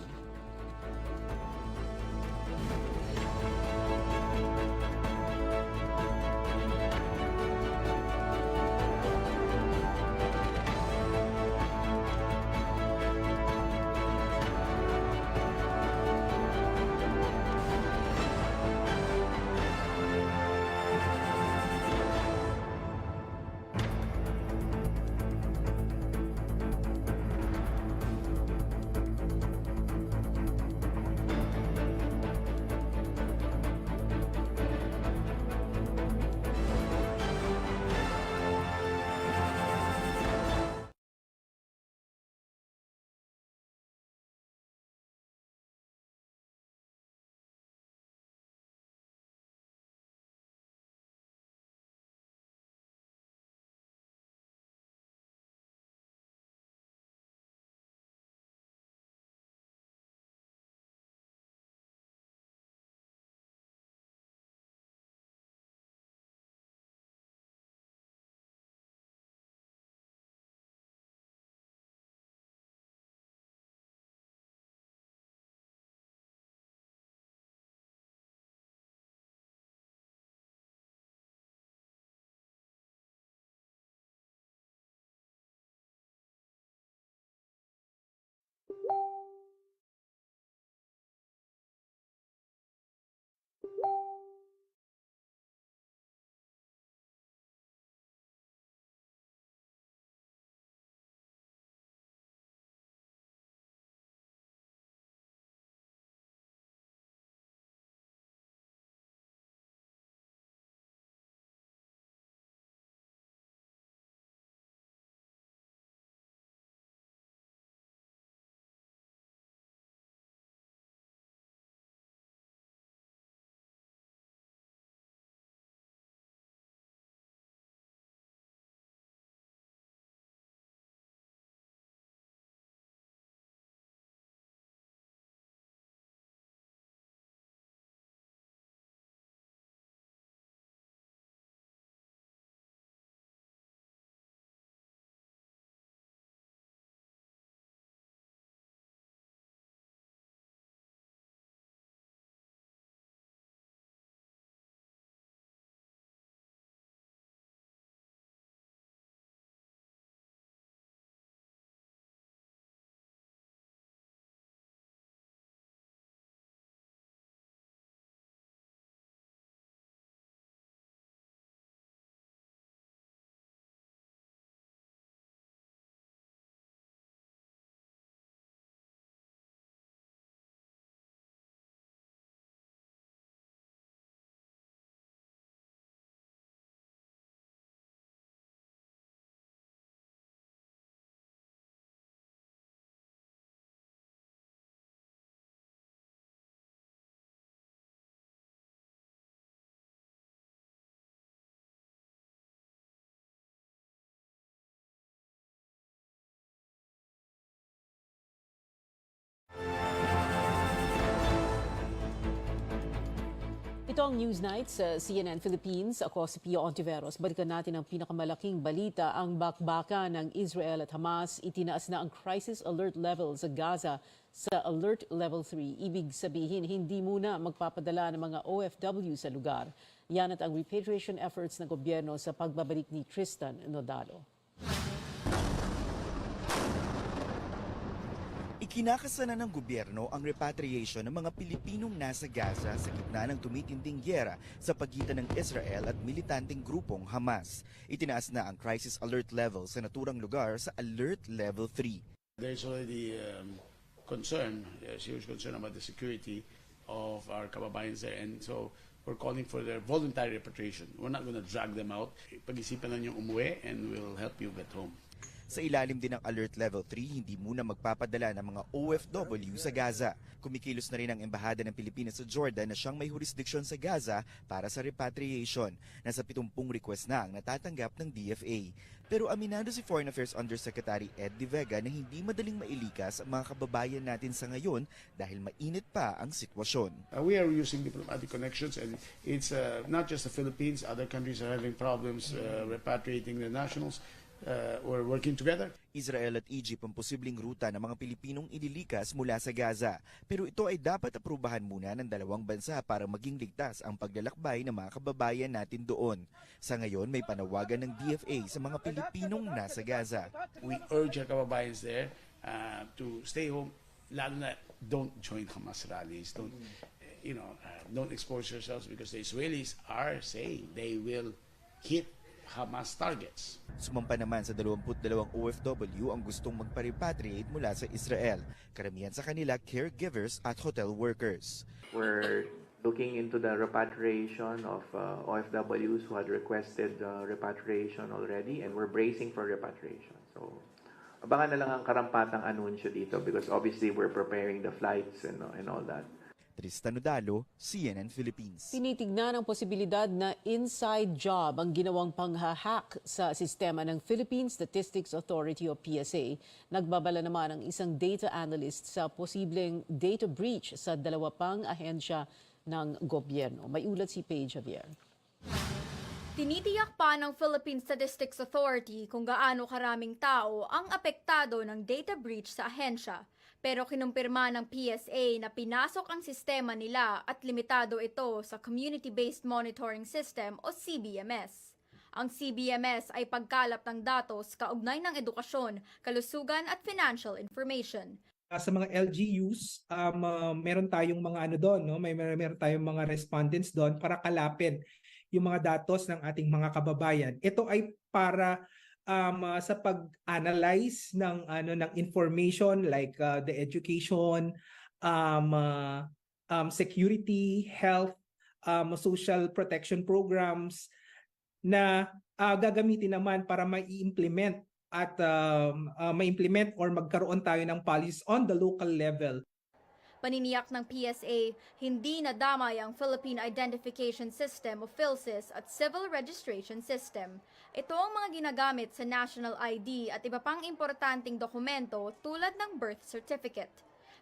Ito ang Newsnight sa CNN Philippines. Ako si Pio Ontiveros. Balikan natin ang pinakamalaking balita. Ang bakbakan ng Israel at Hamas itinaas na ang crisis alert level sa Gaza sa Alert Level 3. Ibig sabihin, hindi muna magpapadala ng mga OFW sa lugar. Yan at ang repatriation efforts ng gobyerno sa pagbabalik ni Tristan Nodalo.
Ikinakasana ng gobyerno ang repatriation ng mga Pilipinong nasa Gaza sa gitna ng tumitinding gyera sa pagitan ng Israel at militanteng grupong Hamas. Itinaas na ang crisis alert level sa naturang lugar sa Alert Level 3.
There's already serious concern about the security of our kababayans there, and so we're calling for their voluntary repatriation. We're not going to drag them out. Pag-isipan lang yung umuwi and we'll help you get home.
Sa ilalim din ng Alert Level 3, hindi muna magpapadala ng mga OFW sa Gaza. Kumikilos na rin ang Embahada ng Pilipinas sa Jordan na siyang may jurisdiction sa Gaza para sa repatriation. Nasa 70 request na ang natatanggap ng DFA. Pero aminado si Foreign Affairs Undersecretary Ed De Vega na hindi madaling mailikas ang mga kababayan natin sa ngayon dahil mainit pa ang sitwasyon.
We are using diplomatic connections, and it's not just the Philippines. Other countries are having problems repatriating their nationals. We're working together.
Israel at Egypt ang posibleng ruta ng mga Pilipinong ililikas mula sa Gaza. Pero ito ay dapat aprubahan muna ng dalawang bansa para maging ligtas ang paglalakbay ng mga kababayan natin doon. Sa ngayon, may panawagan ng DFA sa mga Pilipinong nasa Gaza.
We urge our kababayans there to stay home. Lalo na, don't join Hamas rallies. Don't expose yourselves, because the Israelis are saying they will hit Hamas targets.
Sumampa naman sa 22 OFW ang gustong magpa-repatriate mula sa Israel. Karamihan sa kanila caregivers at hotel workers.
We're looking into the repatriation of OFWs who had requested repatriation already, and we're bracing for repatriation. So abangan na lang ang karampatang anunsyo dito, because obviously we're preparing the flights and all that.
Tristan Nodalo, CNN Philippines.
Tinitignan ang posibilidad na inside job ang ginawang panghahack sa sistema ng Philippine Statistics Authority o PSA. Nagbabala naman ang isang data analyst sa posibleng data breach sa dalawa pang ahensya ng gobyerno. May ulat si Paige Javier.
Tinitiyak pa ng Philippine Statistics Authority kung gaano karaming tao ang apektado ng data breach sa ahensya. Pero kinumpirma ng PSA na pinasok ang sistema nila at limitado ito sa Community-Based Monitoring System o CBMS. Ang CBMS ay pagkalap ng datos kaugnay ng edukasyon, kalusugan at financial information.
Sa mga LGUs, meron tayong mga doon, no? Meron tayong mga respondents doon para kalapin yung mga datos ng ating mga kababayan. Ito ay para sa pag-analyze ng information like the education, security, health, social protection programs na gagamitin naman para mai-implement at ma-implement or magkaroon tayo ng policies on the local level.
Paniniyak ng PSA, hindi nadamay ang Philippine Identification System o PhilSys at Civil Registration System. Ito ang mga ginagamit sa National ID at iba pang importanteng dokumento tulad ng birth certificate.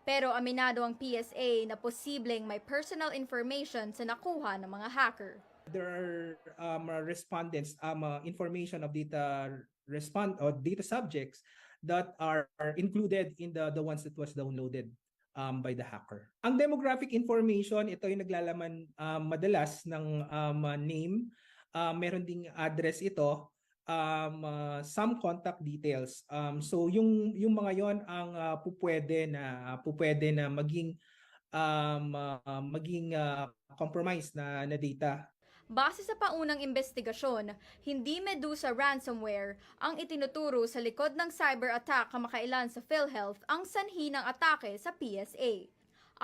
Pero aminado ang PSA na posibleng may personal information sa nakuha ng mga hacker.
There are respondents, information of data subjects that are included in the ones that was downloaded by the hacker. Ang demographic information, ito ay naglalaman madalas ng name, meron ding address ito, some contact details. So yung mga yon ang pupwede na maging compromised na data.
Base sa paunang investigasyon, hindi Medusa ransomware ang itinuturo sa likod ng cyber attack kamakailan sa PhilHealth ang sanhi ng atake sa PSA.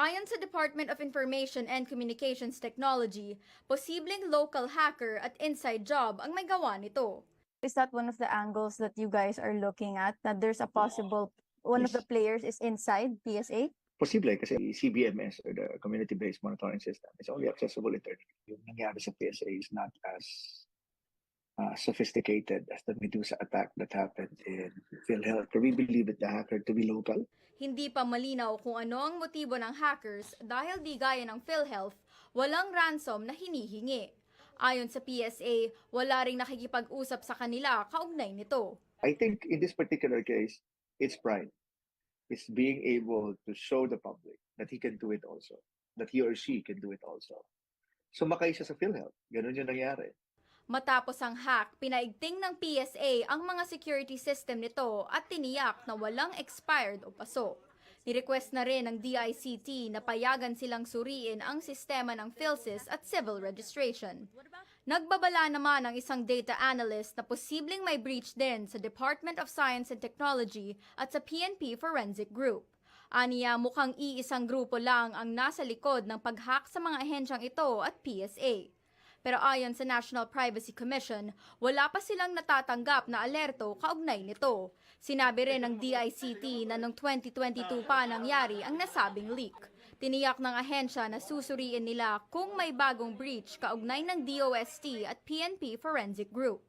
Ayon sa Department of Information and Communications Technology, posibleng local hacker at inside job ang may gawa nito.
Is that one of the angles that you guys are looking at? That there's a possible, one of the players is inside PSA?
Posible kasi CBMS or the Community-Based Monitoring System is only accessible internally. Yung nangyari sa PSA is not as sophisticated as the Medusa attack that happened in PhilHealth. We believe that the hacker to be local.
Hindi pa malinaw kung ano ang motibo ng hackers dahil di gaya ng PhilHealth, walang ransom na hinihingi. Ayon sa PSA, wala ring nakikipag-usap sa kanila kaugnay nito.
I think in this particular case, it's pride. It's being able to show the public that he can do it also, that he or she can do it also. Sumakay siya sa PhilHealth. Ganun yung nangyari.
Matapos ang hack, pinaigting ng PSA ang mga security system nito at tiniyak na walang expired o paso. Nirequest na rin ng DICT na payagan silang suriin ang sistema ng PhilSys at civil registration. Nagbabala naman ang isang data analyst na posibleng may breach din sa Department of Science and Technology at sa PNP Forensic Group. Aniya, mukhang iisang grupo lang ang nasa likod ng pag-hack sa mga ahensyang ito at PSA. Pero ayon sa National Privacy Commission, wala pa silang natatanggap na alerto kaugnay nito. Sinabi rin ng DICT na noong 2022 pa nangyari ang nasabing leak. Tiniyak ng ahensya na susuriin nila kung may bagong breach kaugnay ng DOST at PNP Forensic Group.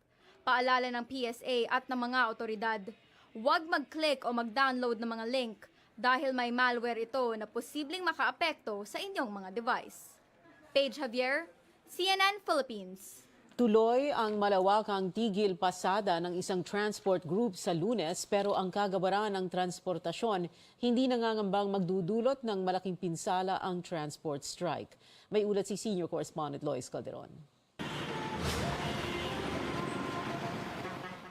Paalala ng PSA at ng mga otoridad, huwag mag-click o mag-download ng mga link dahil may malware ito na posibleng makaapekto sa inyong mga device. Paige Javier, CNN Philippines.
Tuloy ang malawakang tigil pasada ng isang transport group sa Lunes pero ang kagawaran ng transportasyon hindi nangangambang magdudulot ng malaking pinsala ang transport strike. May ulat si Senior Correspondent Lois Calderon.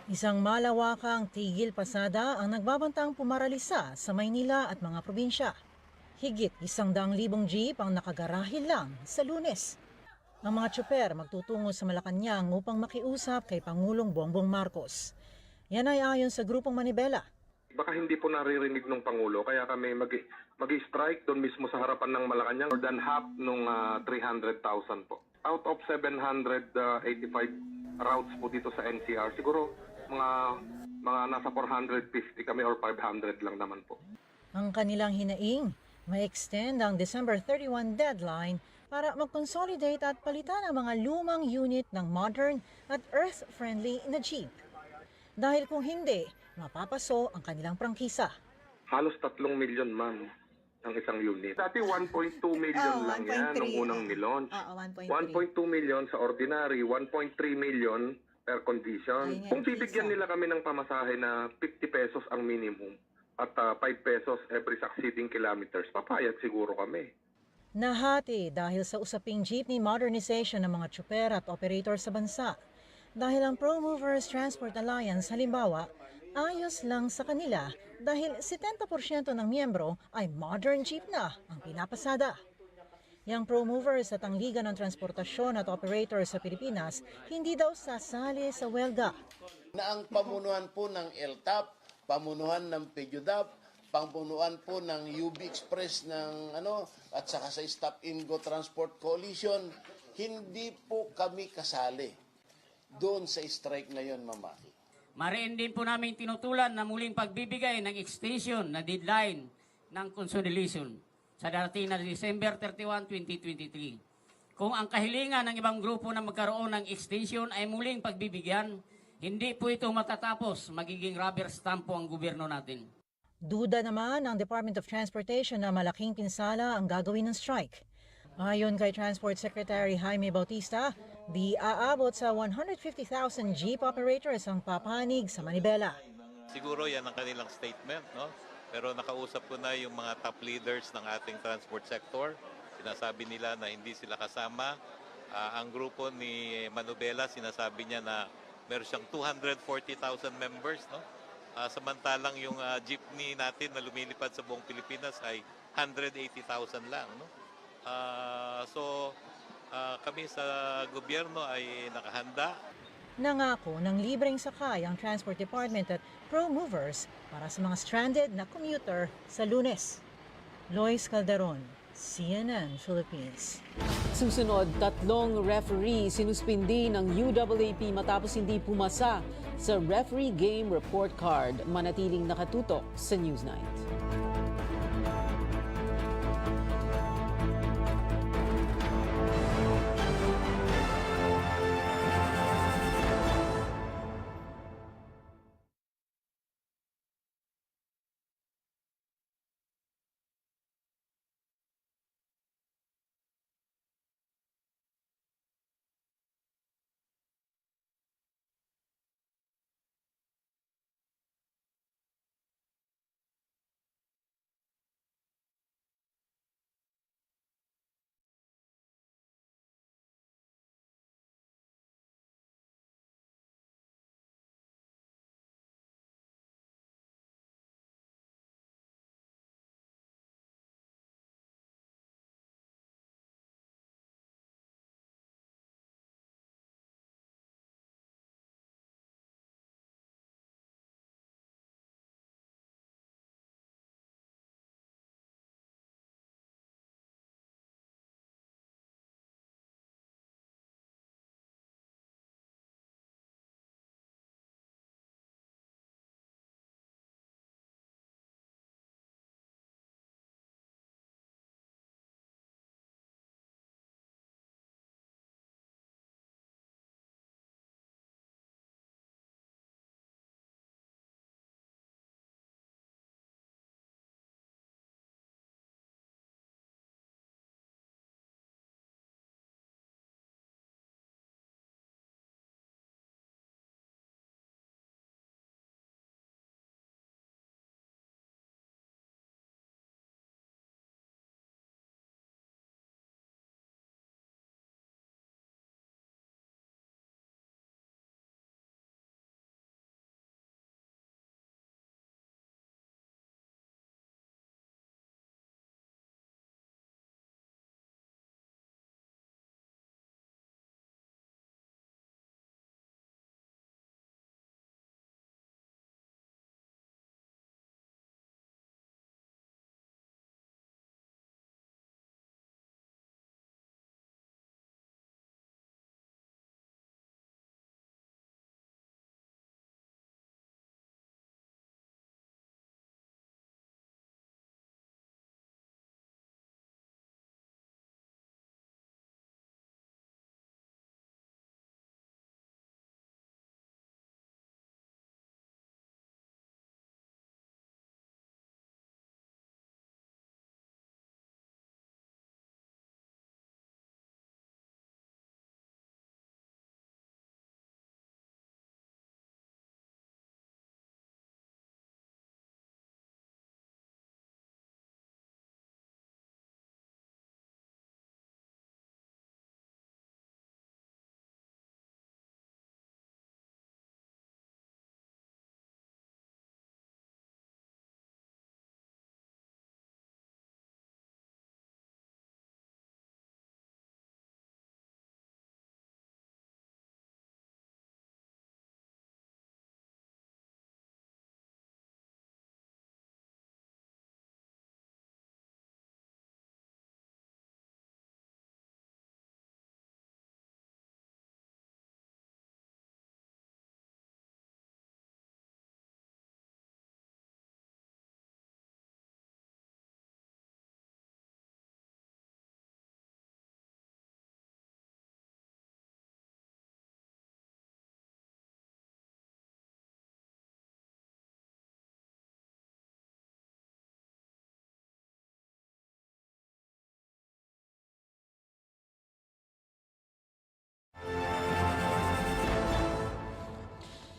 Isang malawakang tigil pasada ang nagbabantang pumaralisa sa Maynila at mga probinsya. Higit 100,000 jeep ang nakagarahil lang sa Lunes. Ang mga tsuper magtutungo sa Malacanang upang makiusap kay Pangulong Bongbong Marcos. Yan ay ayon sa Grupong Manibela.
Baka hindi po naririnig ng Pangulo, kaya kami mag-strike doon mismo sa harapan ng Malacanang. More than half nung 300,000 po. Out of 785 routes po dito sa NCR, siguro mga nasa 450 kami or 500 lang naman po.
Ang kanilang hinaing, ma-extend ang December 31 deadline para mag-consolidate at palitan ang mga lumang unit ng modern at earth-friendly na jeep. Dahil kung hindi, mapapaso ang kanilang prangkisa.
Halos 3 milyon ma'am ang isang unit. Dati 1.2 million lang yan nung unang nilaunch. 1.2 million sa ordinary, 1.3 million per condition. Kung bibigyan nila kami ng pamasahe na 50 pesos ang minimum at 5 pesos every succeeding kilometers, papayag siguro kami.
Nahati dahil sa usaping jeepney modernization ng mga tsuper at operator sa bansa. Dahil ang Pro Movers Transport Alliance halimbawa, ayos lang sa kanila dahil 70% ng miyembro ay modern jeep na ang pinapasada. Yang Pro Movers at ang Liga ng Transportasyon at Operators sa Pilipinas hindi daw sasali sa welga.
Na ang pamunuan po ng LTAP, pamunuan ng PEJUDAP, pangpunuan po ng UB Express at saka sa Stop and Go Transport Coalition, hindi po kami kasali doon sa strike na yon, Ma'am Maki.
Mariin din po namin tinutulan na muling pagbibigay ng extension na deadline ng consolidation sa darating na December 31, 2023. Kung ang kahilingan ng ibang grupo na magkaroon ng extension ay muling pagbibigyan, hindi po ito matatapos, magiging rubber stamp po ang gobyerno natin.
Duda naman ang Department of Transportation na malaking pinsala ang gagawin ng strike. Ayon kay Transport Secretary Jaime Bautista, di aabot sa 150,000 jeep operators ang papanig sa Manibela.
Siguro yan ang kanilang statement, no? Pero nakausap ko na yung mga top leaders ng ating transport sector. Sinasabi nila na hindi sila kasama. Ang grupo ni Manubela, sinasabi niya na meron siyang 240,000 members, no? Samantalang yung jeepney natin na lumilipad sa buong Pilipinas ay 180,000 lang. No? Kami sa gobyerno ay nakahanda.
Nangako ng libreng sakay ang Transport Department at Pro Movers para sa mga stranded na commuter sa Lunes. Lois Calderon, CNN Philippines.
Susunod, 3 referee sinuspindi ng UAAP matapos hindi pumasa sa referee game report card. Manatiling nakatutok sa Newsnight.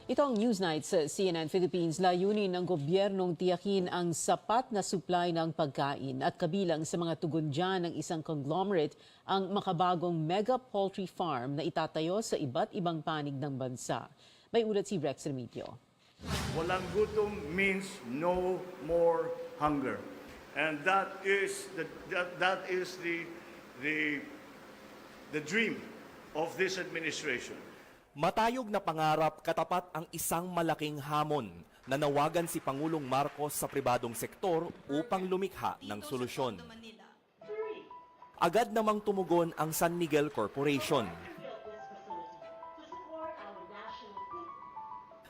Ito ang Newsnight sa CNN Philippines. Layunin ng gobyernong tiyakin ang sapat na supply ng pagkain at kabilang sa mga tugon dyan ng isang conglomerate ang makabagong mega poultry farm na itatayo sa iba't ibang panig ng bansa. May ulat si Rex Remigio.
Walang gutom means no more hunger. And that is the dream of this administration.
Matayog na pangarap katapat ang isang malaking hamon na nawagan si Pangulong Marcos sa pribadong sektor upang lumikha ng solusyon. Agad namang tumugon ang San Miguel Corporation.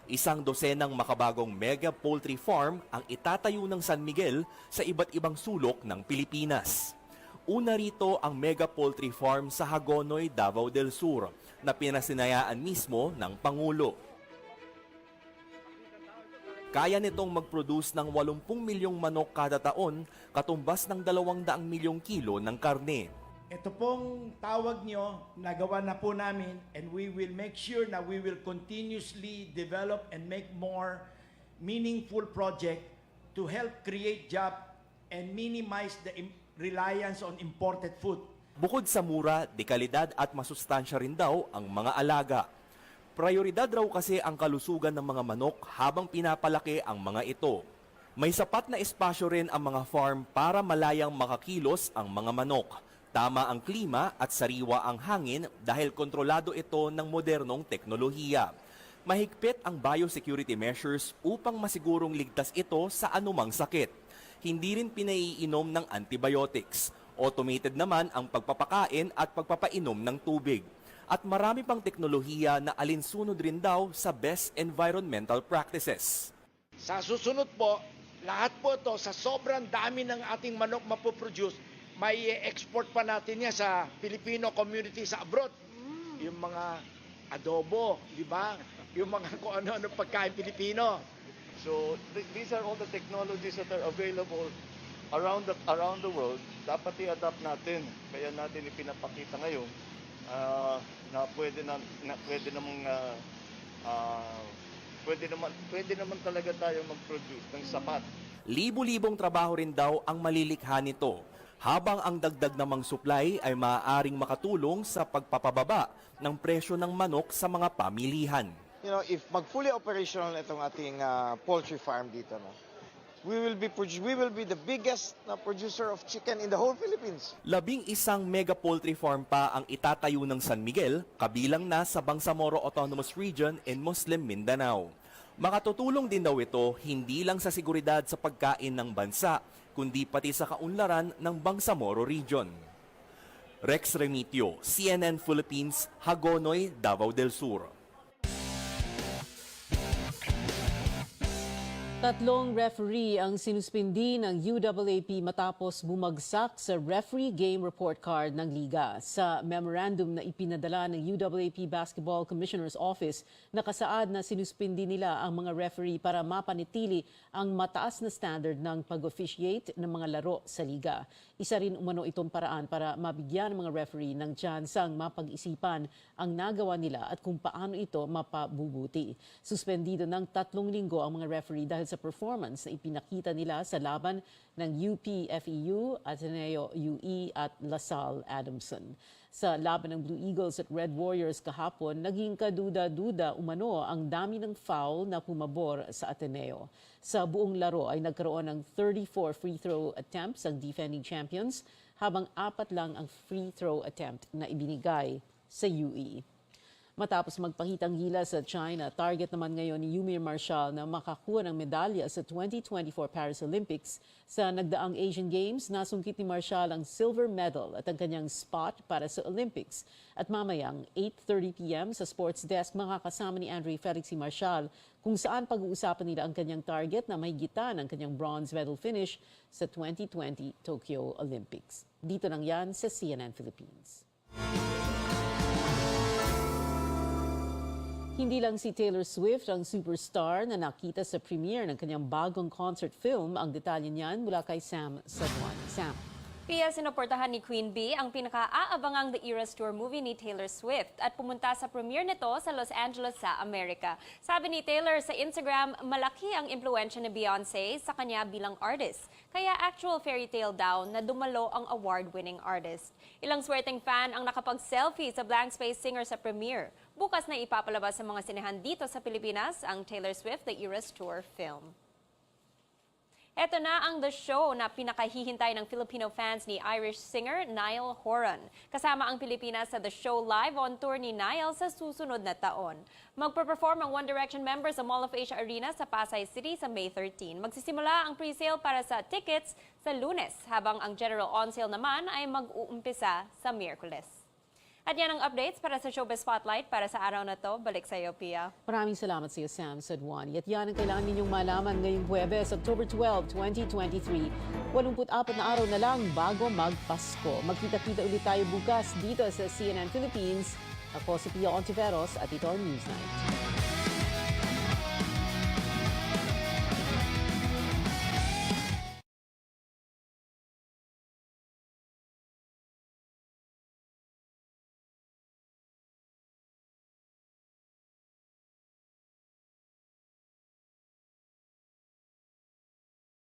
Isang dosenang makabagong mega poultry farm ang itatayo ng San Miguel sa iba't ibang sulok ng Pilipinas. Una rito ang mega poultry farm sa Hagonoy, Davao del Sur na pinasinayaan mismo ng Pangulo. Kaya nitong mag-produce ng 80 milyong manok kada taon, katumbas ng 200 milyong kilo ng karne.
Ito pong tawag nyo, nagawa na po namin, and we will make sure na we will continuously develop and make more meaningful project to help create job and minimize the reliance on imported food.
Bukod sa mura, dekalidad at masustansya rin daw ang mga alaga. Prioridad raw kasi ang kalusugan ng mga manok habang pinapalaki ang mga ito. May sapat na espasyo rin ang mga farm para malayang makakilos ang mga manok. Tama ang klima at sariwa ang hangin dahil kontrolado ito ng modernong teknolohiya. Mahigpit ang biosecurity measures upang masigurong ligtas ito sa anumang sakit. Hindi rin pinaiinom ng antibiotics. Automated naman ang pagpapakain at pagpapainom ng tubig. At marami pang teknolohiya na alinsunod rin daw sa best environmental practices.
Sa susunod po, lahat po ito, sa sobrang dami ng ating manok mapoproduce, may export pa natin yan sa Filipino community sa abroad. Yung mga adobo, di ba? Yung mga kung ano-ano pagkain Pilipino.
So these are all the technologies that are available around the world. Dapat i-adapt natin. Kaya natin ipinapakita ngayon na pwede naman talaga tayo mag-produce ng sapat.
Libo-libong trabaho rin daw ang malilikha nito, habang ang dagdag namang supply ay maaaring makatulong sa pagpapababa ng presyo ng manok sa mga pamilihan.
You know, if mag-fully operational itong ating poultry farm dito, no, we will be the biggest producer of chicken in the whole Philippines.
11 mega poultry farm pa ang itatayo ng San Miguel, kabilang na sa Bangsamoro Autonomous Region in Muslim Mindanao. Makatutulong din daw ito hindi lang sa seguridad sa pagkain ng bansa, kundi pati sa kaunlaran ng Bangsamoro Region. Rex Remitio, CNN Philippines, Hagonoy, Davao del Sur.
3 referee ang sinuspindi ng UAAP matapos bumagsak sa referee game report card ng liga. Sa memorandum na ipinadala ng UAAP Basketball Commissioner's Office, nakasaad na sinuspindi nila ang mga referee para mapanitili ang mataas na standard ng pag-officiate ng mga laro sa liga. Isa rin umano itong paraan para mabigyan ng mga referee ng tsansang mapag-isipan ang nagawa nila at kung paano ito mapabubuti. Suspendido ng 3 linggo ang mga referee dahil sa performance na ipinakita nila sa laban ng UP FEU, Ateneo UE at LaSalle Adamson. Sa laban ng Blue Eagles at Red Warriors kahapon, naging kaduda-duda umano ang dami ng foul na pumabor sa Ateneo. Sa buong laro ay nagkaroon ng 34 free throw attempts ang defending champions, habang 4 lang ang free throw attempt na ibinigay sa UE. Matapos magpakitang gilas sa China, target naman ngayon ni Yumir Marshall na makakuha ng medalya sa 2024 Paris Olympics. Sa nagdaang Asian Games, nasungkit ni Marshall ang silver medal at ang kanyang spot para sa Olympics. At mamayang 8:30 p.m. sa Sports Desk, makakasama ni Andre Felix si Marshall kung saan pag-uusapan nila ang kanyang target na mahigitan ang kanyang bronze medal finish sa 2020 Tokyo Olympics. Dito lang yan sa CNN Philippines. Hindi lang si Taylor Swift ang superstar na nakita sa premiere ng kanyang bagong concert film. Ang detalye niyan mula kay Sam Saduan. Sam.
Pia, sinuportahan ni Queen Bee ang pinaka-aabangang The Eras Tour movie ni Taylor Swift at pumunta sa premiere nito sa Los Angeles sa Amerika. Sabi ni Taylor sa Instagram, malaki ang impluensya ni Beyoncé sa kanya bilang artist. Kaya actual fairy tale daw na dumalo ang award-winning artist. Ilang swerteng fan ang nakapag-selfie sa Blank Space Singer sa premiere. Bukas na ipapalabas sa mga sinehan dito sa Pilipinas ang Taylor Swift The Eras Tour film. Ito na ang The Show na pinakahihintay ng Filipino fans ni Irish singer Niall Horan. Kasama ang Pilipinas sa The Show live on tour ni Niall sa susunod na taon. Magpe-perform ang One Direction members sa Mall of Asia Arena sa Pasay City sa May 13. Magsisimula ang pre-sale para sa tickets sa Lunes, habang ang general on-sale naman ay mag-uumpisa sa Miyerkules. At yan ang updates para sa Showbiz Spotlight para sa araw na to. Balik sa iyo, Pia.
Maraming salamat sa iyo, Sam Sadwani. At yan ang kailangan ninyong malaman ngayong Huwebes, October 12, 2023. 84 na araw na lang bago magpasko. Magkita-kita ulit tayo bukas dito sa CNN Philippines. Ako si Pia Ontiveros at ito ang Newsnight.